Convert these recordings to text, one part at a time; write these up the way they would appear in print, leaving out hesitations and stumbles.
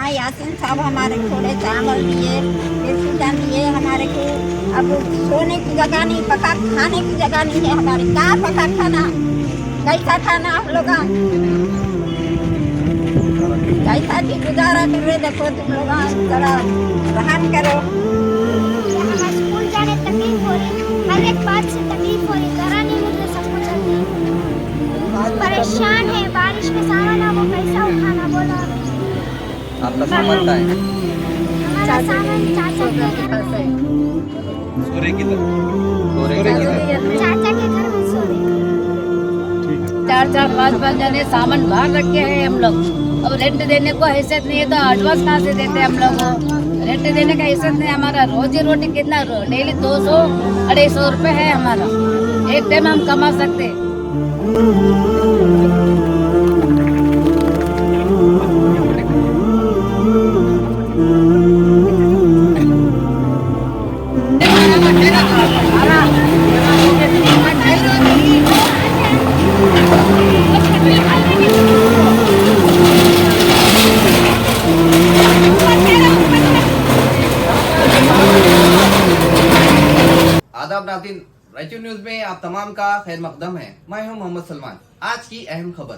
हाँ यासीन साहब हमारे थोड़े चावल दिए, चिकन दिए हमारे को। अब सोने की जगह नहीं, पका खाने की जगह नहीं है हमारे। क्या पका खाना, कैसा खाना हम लोग कैसा की गुजारा कर रहे? देखो तुम लोग जरा रहम करो। हमें स्कूल जाने तकलीफ हो रही, हर एक बात से तकलीफ हो रही, जरा नहीं मिल रहा सब कुछ अभी। बहुत परेशान है, बारिश में सामान वो कैसा उठाना बोला। आपका सामान कहाँ है? हमारा सामान चाचा के घर में है। सूर्य की चाचा के घर में सो रहे। 4-4, 5-5 जने सामान बाहर रखे हैं हम लोग। अब रेंट देने को हैसियत नहीं है तो एडवांस कहाँ से देते हम लोग को? रेंट देने का हैसियत नहीं। हमारा रोजी रोटी कितना डेली 200-250 रुपये है हमारा। एक टाइम हम कमा सकते। आदाब नाज़रीन, रायचूर न्यूज में आप तमाम का खैर मकदम है। मैं हूं मोहम्मद सलमान। आज की अहम खबर।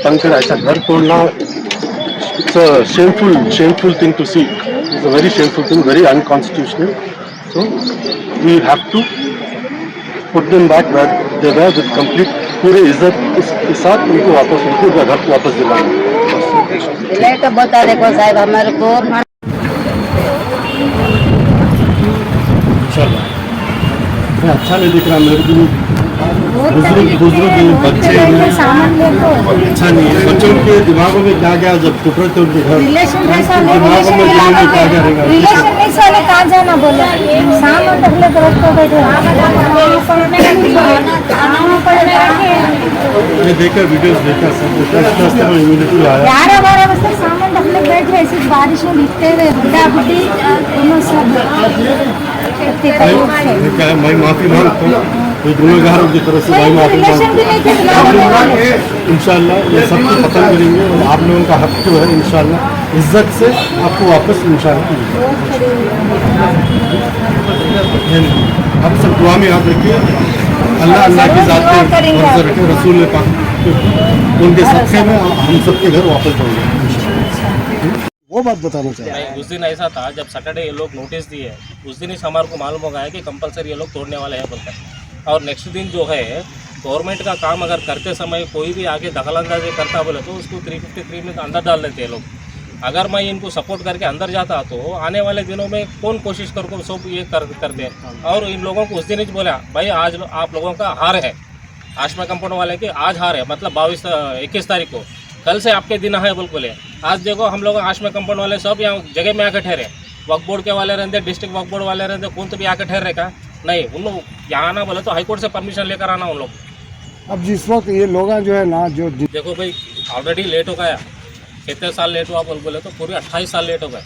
तंग कर ऐसा घर तोड़ना, it's a shameful thing to see. It's a very shameful thing, very unconstitutional. So we have to put them back where they were with complete पूरे इज्जत के साथ उनको वापस उनको घर को वापस दिलाना। लेकर बता देखो साहब हमारे को। अच्छा नहीं दिख रहा मेरे को। बुजुर्ग बच्चे अच्छा नहीं है। बच्चों के दिमागों में क्या क्या जब टुकड़े थे उनके घर दिमागों में क्या क्या रहेगा। कहाँ जाना बोला सामान पहले तो रखो बैठे मैं देखा वीडियोस देखा सब इम्यूनिटी आया। 11-12 बजे सामान ढकने बैठे ऐसी बारिश में भीगते हुए बुढ़ा बुढ़ी दोनों सब। मैं माफी मांगता हूँ ये गुनहगारों की तरफ से। भाई माफी मांगता हूँ। इंशाल्लाह ये सब कुछ खत्म करेंगे और आप लोगों का हक जो है इंशाल्लाह इज्जत से आपको वापस इंशाल्लाह। आप सब दुआ में याद रखिए। अल्लाह की ज़ात पे रसूल पाक उनके सदक़े में हम सबके घर वापस जाएंगे। वो बात बताना चाहिए। उस दिन ऐसा था जब सैटरडे ये लोग नोटिस दिए, उस दिन ही हमारे को मालूम हो गया कि कंपलसरी ये लोग तोड़ने वाले हैं बोलकर। और नेक्स्ट दिन जो है गवर्नमेंट का काम अगर करते समय कोई भी आगे दखलंदाजी करता बोले तो उसको 353 में अंदर डाल देते हैं लोग। अगर मैं इनको सपोर्ट करके अंदर जाता तो आने वाले दिनों में कौन कोशिश कर सब ये करते। और इन लोगों को उस दिन ही बोला भाई आज आप लोगों का हार है, आशमा कंपाउंड वाले के आज हार है, मतलब 21 तारीख को कल से आपके दिन है बोले। आज देखो हम लोग आशमा कंपाउंड वाले सब यहाँ जगह में आकर ठहरे। वक्फ बोर्ड के वाले रहते, डिस्ट्रिक्ट वक्फ बोर्ड वाले रहते, कौन तो भी आकर ठहरे का नहीं। उन लोग यहाँ आना बोले तो हाईकोर्ट से परमिशन लेकर आना उन लोग। अब जिस वक्त ये लोग जो है ना जो देखो भाई ऑलरेडी लेट हो गया, कितने साल लेट हुआ बोले तो पूरे 28 साल लेट हो गए।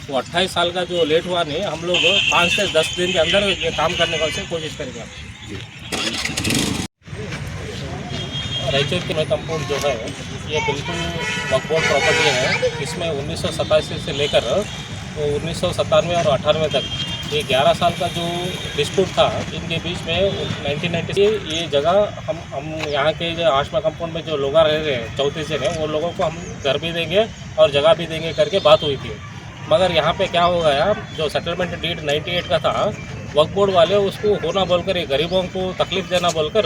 तो 28 साल का जो लेट हुआ नहीं, हम लोग 5 से 10 दिन के अंदर ये काम करने की कोशिश करेंगे। रायचूर की कंपाउंड जो है ये बिल्कुल वक्फ बोर्ड प्रॉपर्टी है। इसमें 1987 से लेकर 1997 और 98 तक ये 11 साल का जो डिस्प्यूट था इनके बीच में 1990 ये जगह हम यहाँ के जो आशमा कंपाउंड में जो लोग रह रहे हैं 34 जने, वो लोगों को हम घर भी देंगे और जगह भी देंगे करके बात हुई थी। मगर यहाँ पे क्या हो गया, जो सेटलमेंट डीड 98 का था वक्फ बोर्ड वाले उसको होना बोलकर ये गरीबों को तकलीफ़ देना बोलकर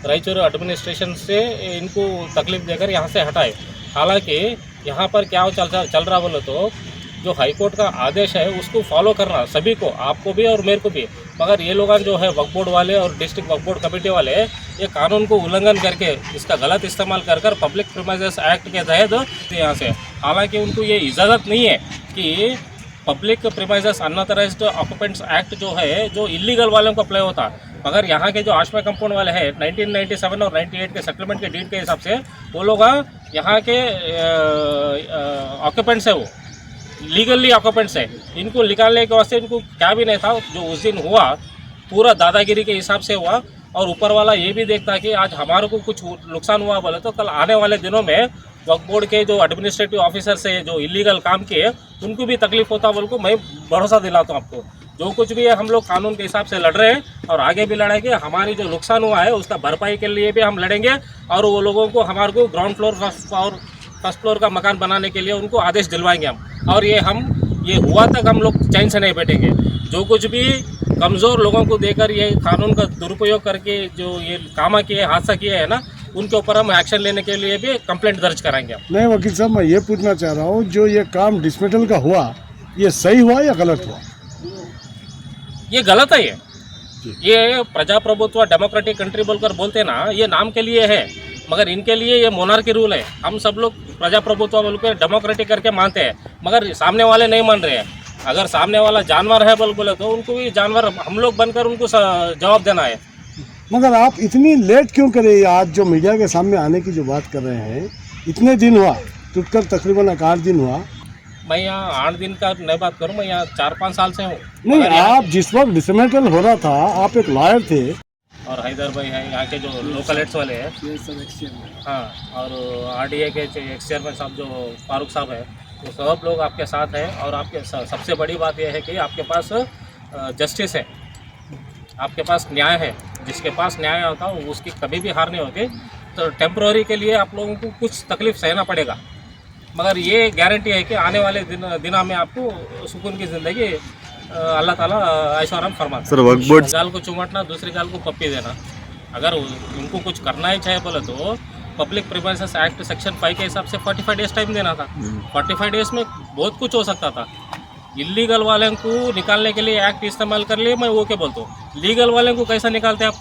रायचूर एडमिनिस्ट्रेशन से इनको तकलीफ़ देकर यहाँ से हटाए। हालांकि यहाँ पर क्या चल रहा बोले तो जो हाईकोर्ट का आदेश है उसको फॉलो करना सभी को, आपको भी और मेरे को भी। मगर ये लोग जो है वक्फ बोर्ड वाले और डिस्ट्रिक्ट वक्फ बोर्ड कमेटी वाले ये कानून को उल्लंघन करके इसका गलत इस्तेमाल कर पब्लिक प्रीमाइसेस एक्ट के तहत यहाँ से, हालांकि उनको ये इजाज़त नहीं है कि public premises unauthorised occupants act जो है जो इलीगल वालों को अप्लाई होता। मगर यहाँ के जो आशमा कंपाउंड वाले हैं 1997 और 98 के सेटलमेंट के डीड के हिसाब से वो लोग यहाँ के ऑक्यूपेंट्स है, वो लीगली ऑक्यूपेंट्स है। इनको निकालने के वास्ते इनको क्या भी नहीं था। जो उस दिन हुआ पूरा दादागिरी के हिसाब से हुआ और ऊपर वाला ये भी देखता कि आज हमारे को कुछ नुकसान हुआ बोले तो कल आने वाले दिनों में वक्फ बोर्ड के जो एडमिनिस्ट्रेटिव ऑफिसर से जो इलीगल काम किए उनको भी तकलीफ होता बोल को मैं भरोसा दिलाता हूँ आपको। जो कुछ भी है हम लोग कानून के हिसाब से लड़ रहे हैं और आगे भी लड़ेंगे। हमारी जो नुकसान हुआ है उसका भरपाई के लिए भी हम लड़ेंगे और वो लोगों को हमारे को ग्राउंड फ्लोर फर्स्ट फ्लोर का मकान बनाने के लिए उनको आदेश दिलवाएंगे हम। और ये हुआ तक हम लोग चैन से नहीं बैठेंगे। जो कुछ भी कमज़ोर लोगों को देकर ये कानून का दुरुपयोग करके जो ये काम किए हादसा किए है ना, उनके ऊपर हम एक्शन लेने के लिए भी कंप्लेंट दर्ज कराएंगे। नहीं वकील साहब, मैं ये पूछना चाह रहा हूँ, जो ये काम डिसमेटल का हुआ ये सही हुआ या गलत हुआ? ये गलत है। ये प्रजाप्रभुत्व डेमोक्रेटिक कंट्री बोलकर बोलते हैं ना, ये नाम के लिए है मगर इनके लिए ये मोनार्की रूल है। हम सब लोग प्रजाप्रभुत्व बोलकर डेमोक्रेटिक करके मानते हैं मगर सामने वाले नहीं मान रहे हैं। अगर सामने वाला जानवर है बोले तो उनको भी जानवर हम लोग बनकर उनको जवाब देना है। मगर आप इतनी लेट क्यों करे? आज जो मीडिया के सामने आने की जो बात कर रहे हैं, इतने दिन हुआ, टूटकर तकरीबन 8 दिन हुआ। मैं यहाँ 8 दिन का नहीं बात करूँ, मैं यहाँ 4-5 साल से हूँ। नहीं, आप जिस वक्त डिसमेंटल हो रहा था आप एक लॉयर थे। और हैदर भाई है यहाँ के जो लोकल हेड्स वाले हैं, हाँ, और RDA के एक्स चेयरमैन साहब जो फारूक साहब है, वो सब लोग आपके साथ हैं। और आपके सबसे बड़ी बात यह है कि आपके पास जस्टिस है, आपके पास न्याय है। जिसके पास न्याय होता है उसकी कभी भी हार नहीं होती। तो टेम्प्रोरी के लिए आप लोगों को कुछ तकलीफ सहना पड़ेगा मगर ये गारंटी है कि आने वाले दिनों में आपको सुकून की ज़िंदगी अल्लाह ताला ऐशोआराम फरमाता है। सर वक्फ बोर्ड गाल को चुमाटना, दूसरी गाल को पप्पी देना, अगर उनको कुछ करना ही चाहिए बोले तो पब्लिक प्रिवेंसेस एक्ट सेक्शन 5 के हिसाब से 45 डेज टाइम देना था। 45 डेज में बहुत कुछ हो सकता था। इलीगल वाले को निकालने के लिए एक्ट इस्तेमाल कर लिए, मैं वो क्या बोलता हूँ। लीगल वाले को कैसा निकालते आप?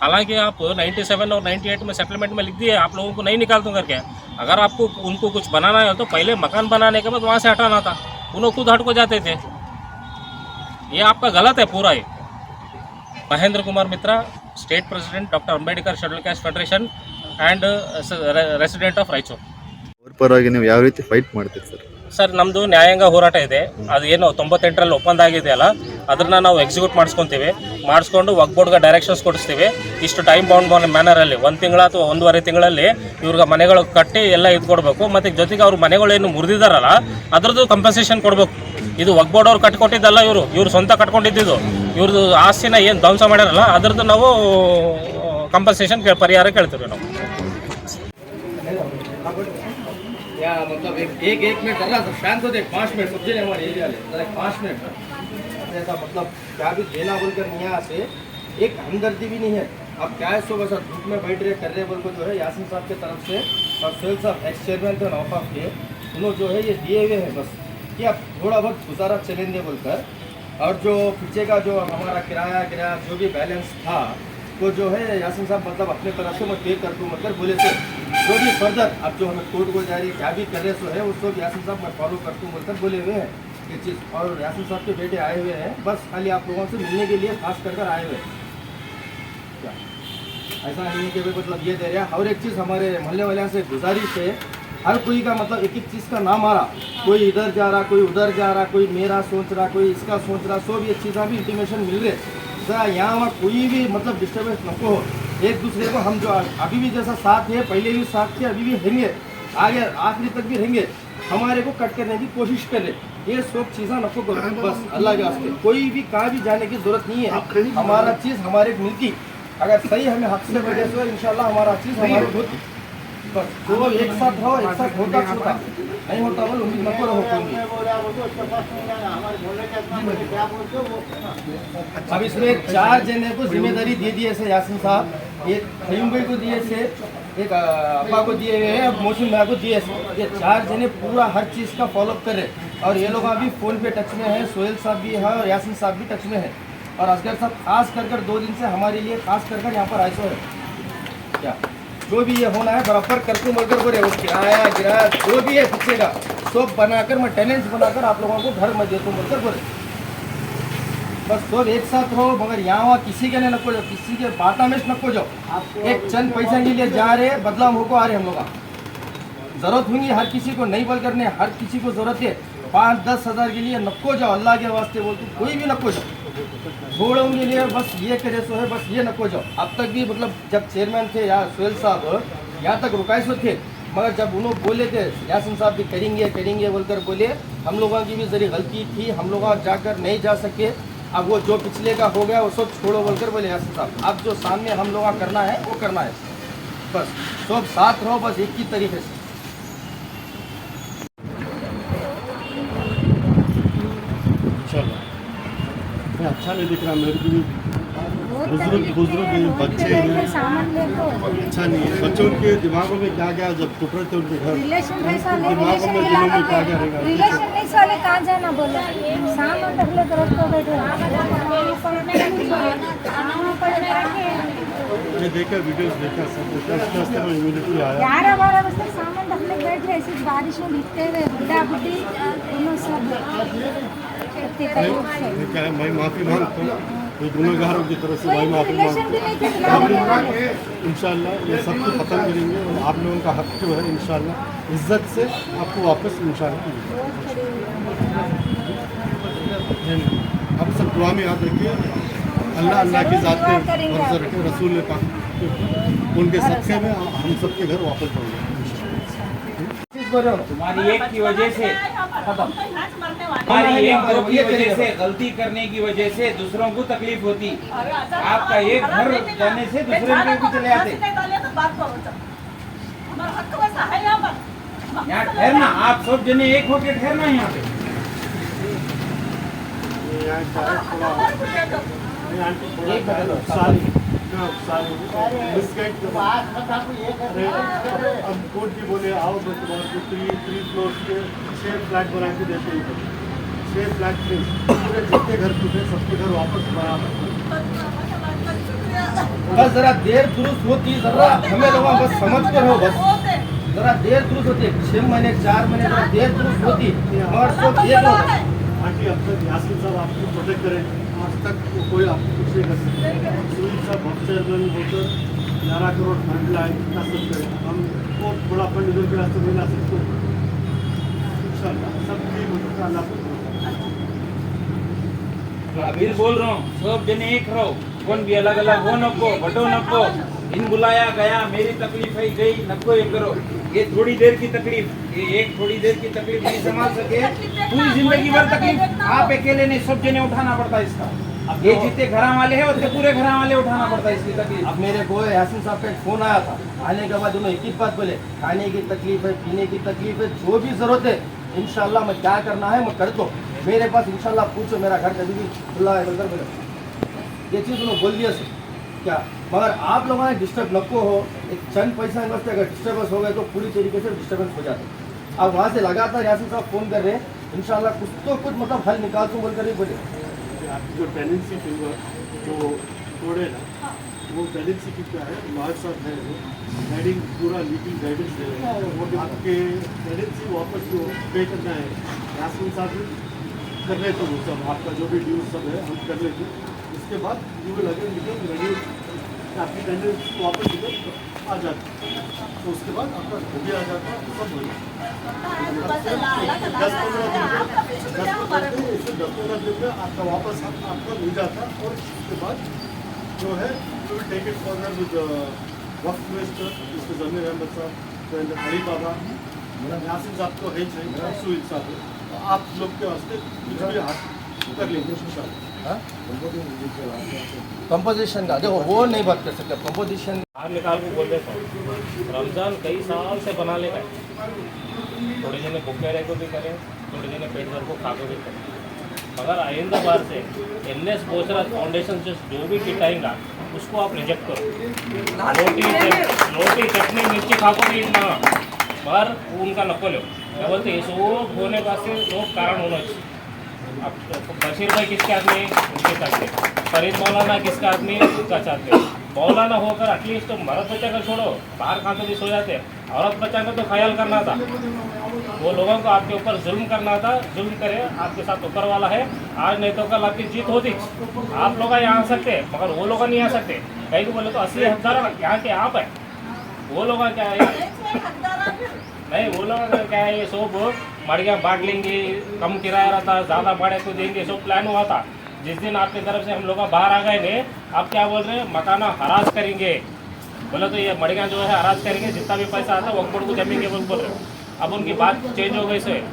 हालांकि आप 97 और 98 में सेटलमेंट में लिख दिए आप लोगों को नहीं निकाल दूँ करके। अगर आपको उनको कुछ बनाना है तो पहले मकान बनाने के बाद वहाँ से हटाना था। उन्होंने खुद हट को जाते थे। ये आपका गलत है पूरा। ये Mahendra Kumar Mitra, state president doctor Ambedkar schedule caste federation and resident of Raichur. ಅವ್ರ ಪರವಾಗಿ ನೀವು ಯಾವ ರೀತಿ ಫೈಟ್ ಮಾಡ್ತೀರಿ ಸರ್? ಸರ್, ನಮ್ಮದು ನ್ಯಾಯಾಂಗ ಹೋರಾಟ ಇದೆ. ಅದು ಏನು 98ರಲ್ಲಿ ಒಪ್ಪಂದ ಆಗಿದೆಯಲ್ಲ, ಅದನ್ನು ನಾವು ಎಕ್ಸಿಕ್ಯೂಟ್ ಮಾಡಿಸ್ಕೊಂಡು ವಕ್ಫ್ ಬೋರ್ಡ್ಗೆ ಡೈರೆಕ್ಷನ್ಸ್ ಕೊಡಿಸ್ತೀವಿ. ಇಷ್ಟು ಟೈಮ್ ಬೌಂಡ್ ಮ್ಯಾನರಲ್ಲಿ 1 ತಿಂಗಳ ಅಥವಾ 1.5 ತಿಂಗಳಲ್ಲಿ ಇವ್ರಿಗೆ ಮನೆಗಳು ಕಟ್ಟಿ ಎಲ್ಲ ಇದು ಕೊಡಬೇಕು. ಮತ್ತು ಜೊತೆಗೆ ಅವ್ರ ಮನೆಗಳೇನು ಮುರಿದಿದ್ದಾರಲ್ಲ ಅದರದ್ದು ಕಂಪನ್ಸೇಷನ್ ಕೊಡಬೇಕು. ಇದು ವಕ್ಫ್ ಬೋರ್ಡ್ ಅವ್ರು ಕಟ್ಕೊಟ್ಟಿದ್ದಲ್ಲ, ಇವರು ಸ್ವಂತ ಕಟ್ಕೊಂಡಿದ್ದು. ಇವ್ರದ್ದು ಆಸ್ತಿನ ಏನು ಧ್ವಂಸ ಮಾಡ್ಯಾರಲ್ಲ ಅದರದ್ದು ನಾವು कंपनसेशन के परिहार कहते हैं। या मतलब एक मिनट जरा शांत हो देख, 5 मिनट समझे हमारे एरिया में जरा 5 मिनट ऐसा मतलब क्या भी देना बोलकर यहाँ से एक हमदर्दी भी नहीं है। अब क्या है, सुबह सर धूप में बैठ रहे कर रहे बोल को जो है यासिन साहब की तरफ से और सोहेल साहब एक्स चेयरमैन थे नौफाफ के, उन्होंने जो है ये दिए हुए हैं बस कि आप थोड़ा बहुत गुजारा चलेंगे बोलकर। और जो पीछे का जो हमारा किराया जो भी बैलेंस था वो जो है यासिन साहब मतलब अपने तरफ से मैं पे कर दूँ मतलब बोले थे। जो भी फर्दर अब जो हमें कोर्ट को जा रही क्या भी कर रहे सो है उसको यासिन साहब मैं फॉलो कर दूँ बोलकर बोले हुए हैं ये चीज़। और यासिन साहब के बेटे आए हुए हैं, बस खाली आप लोगों से मिलने के लिए खास कर आए हुए हैं। क्या ऐसा नहीं है कि भाई मतलब ये दे रहा। और एक चीज़ हमारे मोहल्ले वाले से गुजारिश है, हर कोई का मतलब एक चीज़ का नाम आ रहा, कोई इधर जा रहा, कोई उधर जा रहा, कोई मेरा सोच रहा, कोई इसका सोच रहा, सब ये चीज़ें भी इंटीमेशन मिल रहे। जरा यहाँ कोई भी मतलब डिस्टर्बेंस न हो, एक दूसरे को हम जो अभी भी जैसा साथ है, पहले भी साथ थे, अभी भी रहेंगे, आगे आखिरी तक भी रहेंगे। हमारे को कट करने की कोशिश कर रहे, ये सब चीज़ें नको करो बस अल्लाह के वास्ते। कोई भी कहाँ भी जाने की जरूरत नहीं है। हमारा चीज़ हमारे मिलती, अगर सही हमें हक से वजह से इंशाल्लाह हमारा चीज़ हमारे होती। बस तो एक साथ रहो, एक साथ होता छूटा नहीं होता बोल उम्मीद नको रहो कोई। अब इसमें 4 जने को जिम्मेदारी दे दी है यासिन साहब, एक खयूम भाई को दिए से, एक अपा को दिए हुए हैं, मौसम भाई को दिए से। ये 4 जने पूरा हर चीज़ का फॉलोअप कर रहे और ये लोग अभी फ़ोन पे टच में है। सोहेल साहब भी है और यासिन साहब भी टच में है। और असगर साहब खास कर 2 दिन से हमारे लिए खास कर यहाँ पर आए है। क्या जो भी ये होना है बराबर करके मगर बोले वो किराया जो भी है पीछे का सब बनाकर मैं टेनेंट्स बनाकर आप लोगों को घर में देता हूँ बोलकर बोले। बस सब एक साथ रहो, मगर यहाँ किसी के नको जाओ, किसी के बाता में नको जाओ। एक चंद पैसा के लिए जा रहे, बदलाव होको आ रहे हम लोग। जरूरत होंगी हर किसी को, नहीं बोल करने हर किसी को जरूरत है। 5-10 हज़ार के लिए नको जाओ, अल्लाह के वास्ते बोलते कोई भी नको जाओ। थोड़ों के लिए बस ये करे सो है, बस ये नको जाओ। अब तक भी मतलब जब चेयरमैन थे या सोहेल साहब यहाँ तक रुकाए सो थे, मगर जब उन्होंने बोले थे यासिन साहब भी करेंगे बोलकर बोले, हम लोगों की भी जरी गलती थी, हम लोग जाकर नहीं जा सके। अब वो जो पिछले का हो गया वो सब छोड़ो बोलकर बोले यासिन साहब, अब जो सामने हम लोग करना है वो करना है, बस सब साथ रहो, बस एक ही तरीके से। अच्छा नहीं दिख रहा मेरे को भी, बुजुर्ग बच्चे हैं, अच्छा नहीं है। बच्चों के दिमागों में क्या क्या जब टुट रहे थे उनके घर, दिमागों में दिलों में क्या क्या रहेगा। रिलेशन नहीं साले कहाँ जाना बोले, सामान रख ले तो रखो बैठे। मैं देखा वीडियोस देखा सब, में इम्यूनिटी आया। 11-12 बजे तक सामान रखने बैठ रहे, ऐसी बारिश में भीगते हुए बुढ़ा बुढ़ी दोनों सब। क्या है, मैं माफ़ी मांगता हूँ, ये गुनहगारों की तरफ से भाई माफ़ी मांगता हूँ। इंशाल्लाह ये सब कुछ खत्म करेंगे और आप लोगों का हक जो है इंशाल्लाह इज्जत से आपको वापस इंशाल्लाह आप सब दुआ में याद रखिए। अल्लाह अल्लाह की ज़ात पे भरोसा रखें, रसूल पाक उनके सदक़े में हम सबके घर वापस जाएंगे। तुम्हारी एक की वजह से खत्म, तुम्हारी एक दो की वजह से, गलती करने की वजह से दूसरों को तकलीफ होती। आपका एक घर जाने से दूसरे के भी चले आते। यहाँ ठहरना, आप सब जने एक होके ठहरना यहाँ पे। अब कोर्ट की बोले आओ मैं तुम्हारे 3 फ्लोर के 6 फ्लैट बना के देते हैं, 6 फ्लैट थे, पूरे जितने घर टूटे सबके घर वापस बराबर। बस जरा देर दुरुस्त होती, जरा हमें लोग बस समझ कर हो, बस जरा देर दुरुस्त होती, 6 महीने 4 महीने जरा देर दुरुस्त होती और सब देर हो। आंटी अब तक यासिन साहब आपको प्रोटेक्ट करें, आज तक कोई आपको कुछ नहीं कर सकते। सुनील साहब बहुत चेयरमैन होकर 11 करोड़ फंड लाए, कितना सब करें, हमको थोड़ा फंड इधर के रास्ते में ला सकते हैं इंशाल्लाह, सब ठीक हो सकता है। अल्लाह अभी बोल रहा हूँ, सब जने एक रहो, कौन भी अलग अलग हो नको, बटो नको। इन बुलाया गया, मेरी तकलीफ है गई, नको ये करो। ये थोड़ी देर की तकलीफ, ये एक थोड़ी देर की तकलीफ नहीं संभाल सके, पूरी जिंदगी भर तकलीफ आप अकेले नहीं, सब जने उठाना पड़ता है इसका। अब ये जितने घर वाले हैं उतने पूरे घर वाले उठाना पड़ता है इसकी तकलीफ। अब मेरे को यासिन साहब का एक फोन आया था, आने के बाद उन्होंने एक ही बात बोले, खाने की तकलीफ है, पीने की तकलीफ है, जो भी जरूरत है इंशाल्लाह मैं क्या करना है मैं कर दो, मेरे पास इंशाल्लाह पूछो, मेरा घर कभी भी खुला है बोलकर बोले। ये चीज़ उन्होंने बोल दिया सर क्या, मगर आप लोगों ने डिस्टर्ब नको हो, एक चंद पैसा इन्वेस्ट अगर डिस्टर्बेंस हो गए तो पूरी तरीके से डिस्टर्बेंस हो जाता है। अब वहाँ से लगातार यासिन साहब फ़ोन कर रहे हैं, इंशाल्लाह कुछ तो कुछ मतलब हल निकाल दूँ बोल कर ही बोले। आपकी जो टेनेंसी थी जो तोड़े ना, वो टेनेंसी की क्या है, लॉयर साहब है वो गाइडिंग पूरा लीगल गाइडेंस दे रहे हैं, वो आपके टेनेंसी वापस जो पे करना है यासिन साहब कर रहे थे, वो सब आपका जो भी ड्यूज सब है हम कर लेते, उसके बाद you will again become ready, आपकी टेंडेंसी वापस इधर आ जाती, तो उसके बाद आपका घर भी आ जाता, सब हो जाता। 10-15 दिन में आपका वापस आपका मिल जाता, और उसके बाद जो है you will take it forward with Waqf minister mister Zameer Ahmed साहब, हरी बाबा, यासिन साहब तो है चाहिए, सुनील साहब, तो आप लोग के वास्ते कुछ भी हाथ कर लेंगे इंशाल्लाह। कंपोजिशन का देखो वो नहीं बात कर सकते, कंपोजिशन बाहर निकाल को बोल देता हूँ, रमज़ान कई साल से बना लेगा, थोड़े जने भूखे रह को भी करें, थोड़े जने पेट भर को खा को भी करें, मगर आइंदा बार से NS बोसराज फाउंडेशन से जो भी किटाएंगा उसको आप रिजेक्ट करो। रोटी चटनी मिर्ची खा को भी ना, मगर उनका नको लो, क्या बोलते हैं सो होने का से लोग कारण होना चाहिए। अब बशीर भाई किसके आदमी उनके चाहते, फरीद मौलाना किसका आदमी उनका चाहते, मौलाना होकर एटलीस्ट तो मर्द बच्चा का छोड़ो, बाहर खाते भी सो जाते, औरत बच्चा का तो ख्याल करना था, वो लोगों को आपके ऊपर जुल्म करना था, जुल्म करे, आपके साथ ऊपर वाला है, आज नहीं तो कल आपकी जीत होती। आप लोग यहाँ आ सकते मगर वो लोग नहीं आ सकते, कहीं को बोले तो असली हकदार यहाँ के आप है, वो लोग क्या है नहीं, वो लोग क्या है ये सब मड़ियाँ बांट लेंगे, कम किराया रहता, ज़्यादा भाड़े को देंगे, सब प्लान हुआ था। जिस दिन आपकी तरफ से हम लोग बाहर आ गए ने, आप क्या बोल रहे हैं मकाना हरास करेंगे, बोला तो ये मड़िया जो है अराज करेंगे, जितना भी पैसा आता है वक्त बोर्ड को जमीन के बोल रहे हो। अब उनकी बात चेंज हो गई से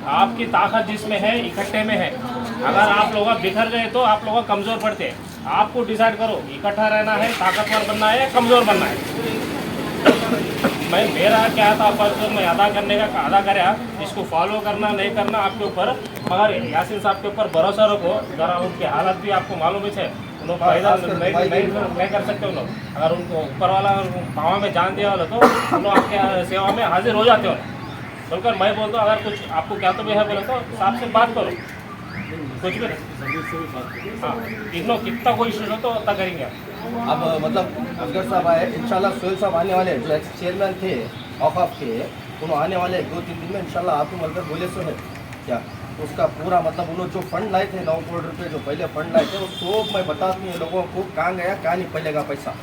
आपकी ताकत जिसमें है इकट्ठे में है। अगर आप लोग बिखर गए तो आप लोग कमज़ोर पड़ते हैं। आपको डिसाइड करो इकट्ठा रहना है, ताकतवर बनना है, कमज़ोर बनना है। मेरा क्या था पर मैं अदा करने का अदा कराया, इसको फॉलो करना नहीं करना आपके ऊपर, मगर यासीन साहब के ऊपर भरोसा रखो। ज़रा उनकी हालत भी आपको मालूम है, उन्होंने फायदा नहीं कर सकते। उन लोग अगर उनको ऊपर वाला पाँव में जान दिया वाला तो उन लोग आपके सेवा में हाजिर हो जाते हो। बोलकर मैं बोलता हूँ अगर कुछ आपको क्या तो भी है बोले तो साहब से बात करो, कुछ भी नहीं। हाँ, इग्नो कितना कोई इशू हो तो उतना करेंगे। अब मतलब असगर साहब आए, इंशाल्लाह सोहेल साहब आने वाले, जो एक्स चेयरमैन थे औकाफ के, उन्होंने आने वाले 2-3 दिन में इंशाल्लाह आपको मिलकर बोले सो है क्या उसका पूरा मतलब उन्होंने जो फंड लाए थे 9 करोड़ रुपये जो पहले फंड लाए थे वो सब मैं बताती हूँ लोगों को कहाँ गया कहाँ नहीं। पहले का पैसा,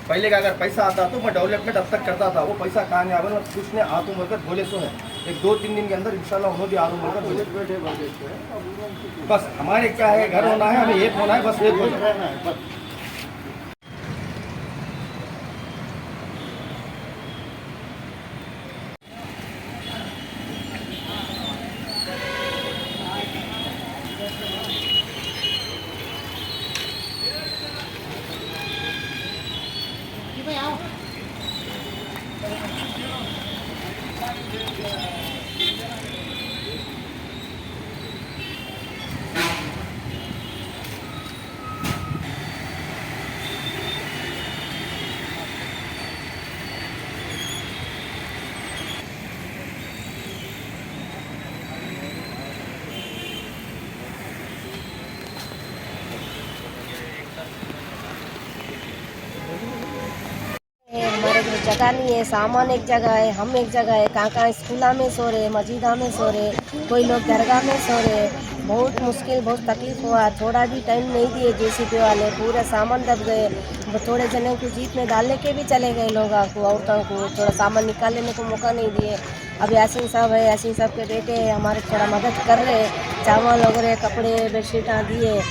पहले का अगर पैसा आता तो मैं डेवलपमेंट अब तक करता था, वो पैसा कहाँ गया मैं कुछ ने आतू मिलकर बोले सो है। एक 2-3 दिन के अंदर इंशाल्लाह उन्होंने भी आतू मिलकर बस हमारे क्या है घर होना है, हमें एक होना है, बस एक होना है। हमारे को जगह नहीं है, सामान एक जगह है, हम एक जगह है, कहाँ स्कूला में सो रहे, मस्जिदा में सो रहे, कोई लोग दरगाह में सो रहे। बहुत मुश्किल, बहुत तकलीफ हुआ। थोड़ा भी टाइम नहीं दिए जेसीबी वाले, पूरा सामान दब गए। थोड़े जने को जीप में डालने के भी चले गए लोगों को, औरतों को थोड़ा सामान निकालने को मौका नहीं दिए। अब यासीन साहब है, यासीन साहब के बेटे हमारे थोड़ा मदद कर रहे, चावल वगैरह कपड़े बेडशीटा दिए।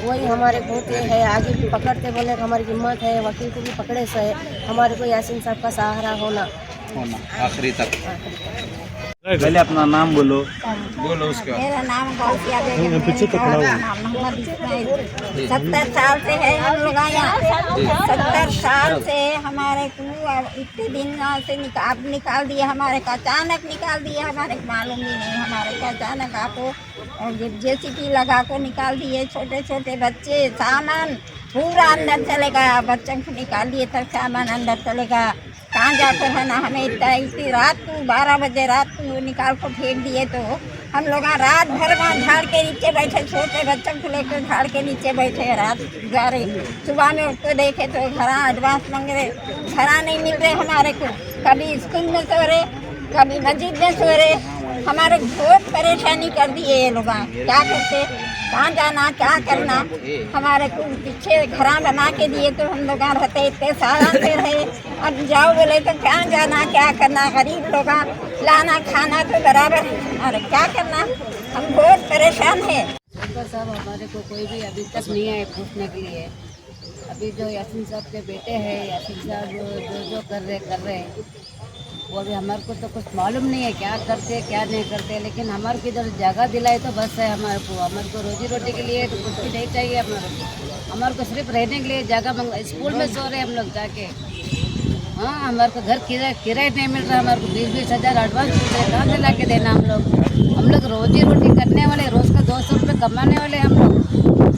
वही हमारे बहुत है, आगे भी पकड़ते बोले हमारी हिम्मत है, वकील को भी पकड़े से हमारे को यासीन साहब का सहारा होना आखिरी तक। पहले अपना नाम बोलो। बोलो उसके बाद। मेरा नाम गौसिया बेगम, मेरा नाम मोहम्मद इस्माइल। 70 साल से है हम लोग यहाँ, 70 साल से हमारे को इतने दिन से निकाल दिए, हमारे को अचानक निकाल दिए, हमारे को मालूम ही नहीं। हमारे को अचानक आपको जेसीबी लगा को निकाल दिए। छोटे छोटे बच्चे, सामान पूरा अंदर चले गया, बच्चों को निकाल दिए तब सामान अंदर चले गया। कहाँ जाकर है ना, हमें इतनी रात को 12 बजे रात को निकाल को फेंक दिए। तो हम लोग रात भर वहाँ झाड़ के नीचे बैठे, छोटे बच्चों को लेकर झाड़ के नीचे बैठे रात गुजारे। सुबह में उसको देखे तो घरा एडवांस मांग रहे, घरा नहीं मिल रहे हमारे को। कभी स्कूल में सो रहे, कभी मस्जिद में सो रहे। हमारे बहुत परेशानी कर दिए ये लोग। क्या करते, कहाँ जाना, क्या करना। हमारे को पीछे घरा बना के दिए तो हम लोग रहते, इतने साल से रहे। अब जाओ बोले तो क्या जाना, क्या करना। गरीब लोग लाना खाना तो बराबर, अरे क्या करना, हम बहुत परेशान है। साहब हमारे को कोई भी अभी तक नहीं आए पूछने के लिए। अभी जो यासीन साहब के बेटे हैं, यासीन साहब जो कर रहे हैं वो अभी हमारे को तो कुछ मालूम नहीं है क्या करते क्या नहीं करते। लेकिन हमारे को इधर जगह दिलाई तो बस है। हमारे को रोजी रोटी के लिए तो कुछ भी नहीं चाहिए। हमारे को सिर्फ रहने के लिए जगह मंगा। स्कूल में सो रहे हम लोग जाके। हाँ, हमारे को घर किराए नहीं मिल रहा। हमारे को 20-20 हज़ार एडवांस मिल रहा है, कहाँ से ला के देना। हम लोग रोजी रोटी करने वाले, रोज़ का 200 रुपये कमाने वाले हम लोग।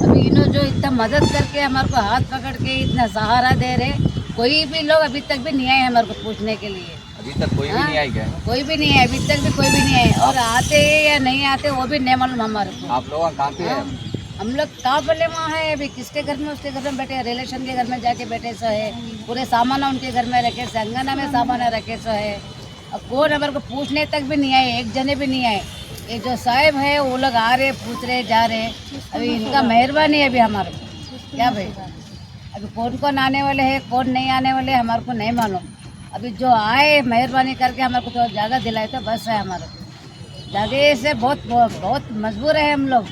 अभी इन्होंने जो इतना मदद करके हमारे को हाथ पकड़ के इतना सहारा दे रहे, कोई भी लोग अभी तक भी नहीं आए हमारे को पूछने के लिए। अभी तक कोई भी नहीं आई क्या? कोई भी नहीं है, अभी तक भी कोई भी नहीं है। और आते या नहीं आते वो भी नहीं मालूम हमारे को। आप लोग कहाँ पे हैं? हम लोग कहाँ बोले वहाँ है, अभी किसके घर में, उसके घर में बैठे, रिलेशन के घर में जाके बैठे सो है। पूरे सामान उनके घर में रखे से, अंगना में सामान रखे सो है। अब कौन हमारे को पूछने तक भी नहीं आए, एक जने भी नहीं आए। ये जो साहब है वो लोग आ रहे, पूछ रहे, जा रहे। अभी इनका मेहरबानी है अभी हमारे को। क्या भाई, अभी कौन आने वाले हैं, कौन नहीं आने वाले हमारे को नहीं मालूम। अभी जो आए मेहरबानी करके हमारे को तो जगह दिलाए तो बस है। हमारे को जगह से बहुत मजबूर है हम लोग।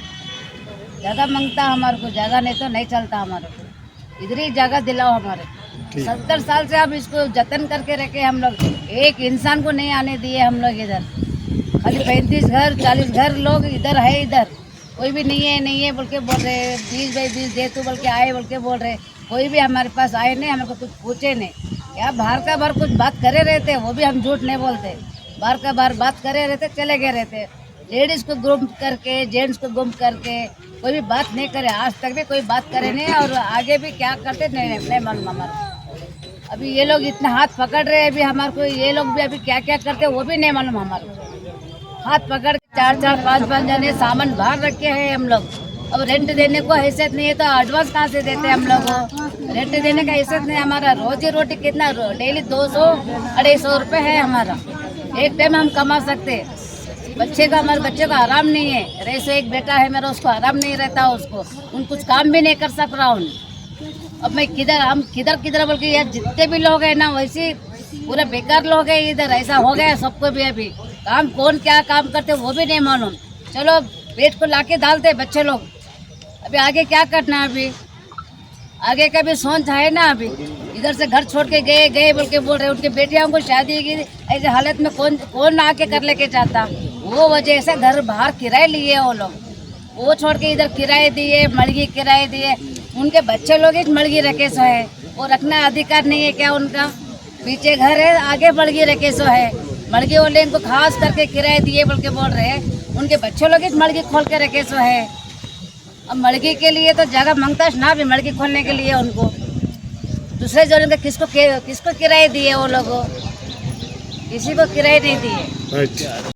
जगह मांगता हमारे को, जगह नहीं तो नहीं चलता हमारे को। इधर ही जगह दिलाओ हमारे को। 70 साल से हम इसको जतन करके रखे हम लोग। एक इंसान को नहीं आने दिए हम लोग इधर। खाली 35 घर 40 घर लोग इधर है, इधर कोई भी नहीं है बोल के बोल रहे। 20 बाई 20 दे तो बोल के आए बोल के बोल रहे। कोई भी हमारे पास आए नहीं, हमें को कुछ पूछे नहीं। या बाहर का बाहर कुछ बात करे रहते, वो भी हम झूठ नहीं बोलते। बाहर का बाहर बात करे रहते, चले गए रहते। लेडीज़ को गुम करके, जेंट्स को गुम करके कोई भी बात नहीं करे। आज तक भी कोई बात करे नहीं, और आगे भी क्या करते नहीं मालूम हमारा। अभी ये लोग इतना हाथ पकड़ रहे हैं, अभी हमारे को ये लोग भी अभी क्या क्या करते वो भी नहीं मालूम हमारे को। हाथ पकड़ के 4-4 5-5 जने सामान बाहर रखे हैं हम लोग। अब रेंट देने को हैसियत नहीं है तो एडवांस कहाँ से देते हम लोग को? रेंट देने का हैसियत नहीं। हमारा रोजी रोटी कितना डेली 200-250 रुपये है हमारा। एक टाइम हम कमा सकते। हमारे बच्चे को आराम नहीं है। रईस एक बेटा है मेरा, उसको आराम नहीं रहता। उसको कुछ काम भी नहीं कर सक रहा हूँ। अब मैं किधर बोल के यार जितने भी लोग हैं ना, वैसे पूरे बेकार लोग हैं इधर। ऐसा हो गया सबको भी। अभी काम कौन क्या काम करते वो भी नहीं मालूम। चलो पेट को लाके डालते बच्चे लोग। अभी आगे क्या करना है? अभी आगे का भी सोच है ना। अभी इधर से घर छोड़ के गए बोल के बोल रहे। उनके बेटियों को शादी की ऐसे हालत में कौन आके कर लेके जाता? वो वजह से घर बाहर किराए लिए वो लोग। वो छोड़ के इधर किराए दिए, मड़गी किराए दिए। उनके बच्चे लोग एक मड़गी रखे सो है, वो रखना अधिकार नहीं है क्या उनका? पीछे घर है, आगे मड़गी रखे सो है। मड़गी वाले इनको खास करके किराए दिए बोल के बोल रहे हैं। उनके बच्चे लोग एक मड़गी खोल के रखे सो है। अब मड़गी के लिए तो जगह मांगता है ना भी, मड़गी खोलने के लिए उनको दूसरे जगह किसको किराए दिए वो लोग? किसी को किराए नहीं दिए।